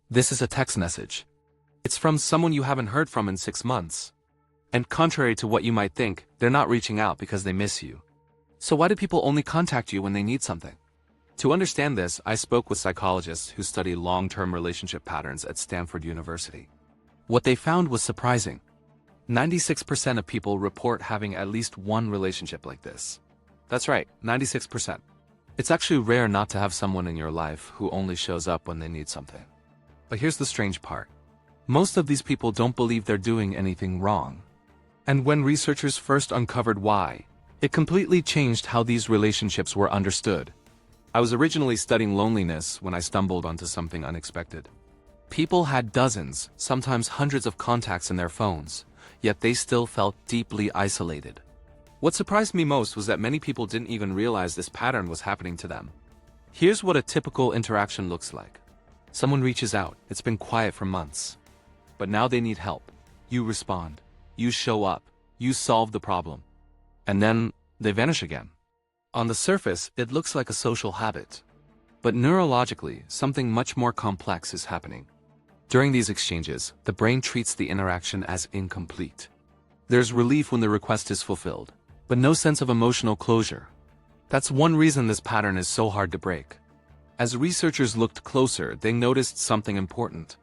This is a text message. It's from someone you haven't heard from in 6 months. And contrary to what you might think, they're not reaching out because they miss you. So why do people only contact you when they need something? To understand this, I spoke with psychologists who study long-term relationship patterns at Stanford University. What they found was surprising. 96% of people report having at least one relationship like this. That's right, 96%. It's actually rare not to have someone in your life who only shows up when they need something. But here's the strange part. Most of these people don't believe they're doing anything wrong. And when researchers first uncovered why, it completely changed how these relationships were understood. I was originally studying loneliness when I stumbled onto something unexpected. People had dozens, sometimes hundreds of contacts in their phones, yet they still felt deeply isolated. What surprised me most was that many people didn't even realize this pattern was happening to them. Here's what a typical interaction looks like. Someone reaches out, it's been quiet for months. But now they need help. You respond. You show up. You solve the problem. And then they vanish again. On the surface, it looks like a social habit. But neurologically, something much more complex is happening. During these exchanges, the brain treats the interaction as incomplete. There's relief when the request is fulfilled, but no sense of emotional closure. That's one reason this pattern is so hard to break. As researchers looked closer, they noticed something important.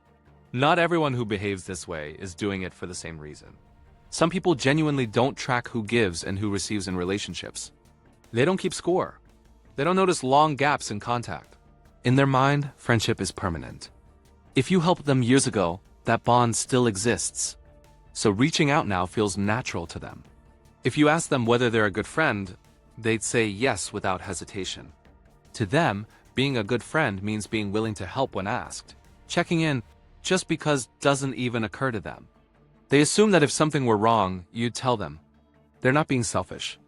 Not everyone who behaves this way is doing it for the same reason. Some people genuinely don't track who gives and who receives in relationships. They don't keep score. They don't notice long gaps in contact. In their mind, friendship is permanent. If you helped them years ago, that bond still exists. So reaching out now feels natural to them. If you ask them whether they're a good friend, they'd say yes without hesitation. To them, being a good friend means being willing to help when asked. Checking in just because doesn't even occur to them. They assume that if something were wrong, you'd tell them. They're not being selfish.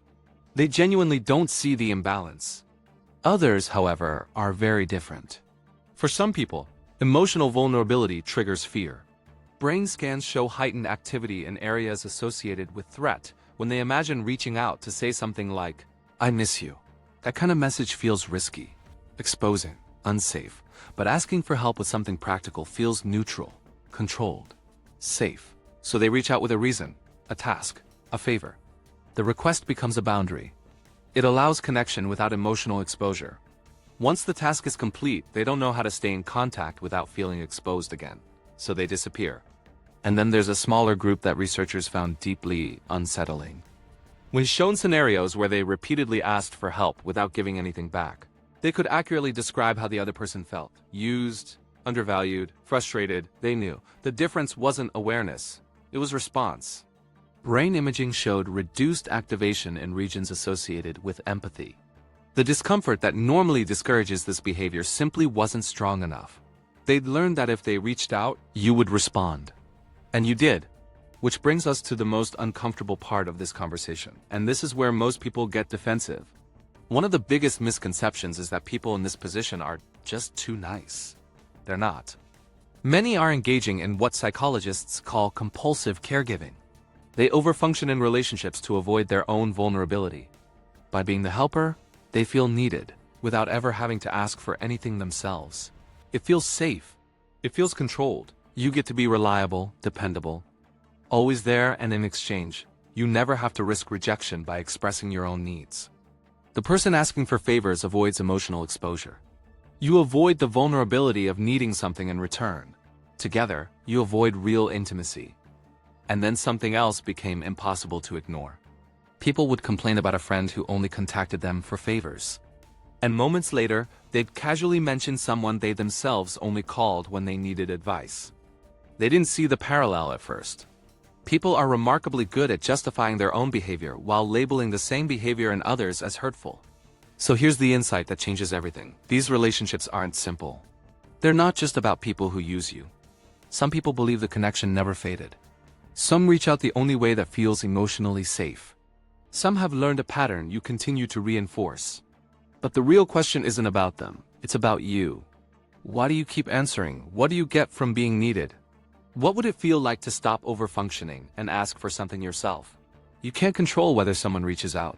They genuinely don't see the imbalance. Others, however, are very different. For some people, emotional vulnerability triggers fear. Brain scans show heightened activity in areas associated with threat when they imagine reaching out to say something like, "I miss you." That kind of message feels risky, exposing, unsafe, but asking for help with something practical feels neutral, controlled, safe. So they reach out with a reason, a task, a favor. The request becomes a boundary. It allows connection without emotional exposure. Once the task is complete, they don't know how to stay in contact without feeling exposed again, so they disappear. And then there's a smaller group that researchers found deeply unsettling. When shown scenarios where they repeatedly asked for help without giving anything back, they could accurately describe how the other person felt. Used, undervalued, frustrated, they knew. The difference wasn't awareness, it was response. Brain imaging showed reduced activation in regions associated with empathy. The discomfort that normally discourages this behavior simply wasn't strong enough. They'd learned that if they reached out, you would respond. And you did. Which brings us to the most uncomfortable part of this conversation. And this is where most people get defensive. One of the biggest misconceptions is that people in this position are just too nice. They're not. Many are engaging in what psychologists call compulsive caregiving. They overfunction in relationships to avoid their own vulnerability. By being the helper, they feel needed, without ever having to ask for anything themselves. It feels safe. It feels controlled. You get to be reliable, dependable, always there, and in exchange, you never have to risk rejection by expressing your own needs. The person asking for favors avoids emotional exposure. You avoid the vulnerability of needing something in return. Together, you avoid real intimacy. And then something else became impossible to ignore. People would complain about a friend who only contacted them for favors. And moments later, they'd casually mention someone they themselves only called when they needed advice. They didn't see the parallel at first. People are remarkably good at justifying their own behavior while labeling the same behavior in others as hurtful. So here's the insight that changes everything. These relationships aren't simple. They're not just about people who use you. Some people believe the connection never faded. Some reach out the only way that feels emotionally safe. Some have learned a pattern you continue to reinforce. But the real question isn't about them, it's about you. Why do you keep answering? What do you get from being needed? What would it feel like to stop overfunctioning and ask for something yourself? You can't control whether someone reaches out,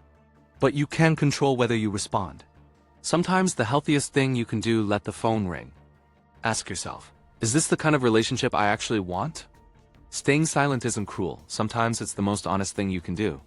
but you can control whether you respond. Sometimes the healthiest thing you can do, let the phone ring. Ask yourself, Is this the kind of relationship I actually want? Staying silent isn't cruel, sometimes it's the most honest thing you can do.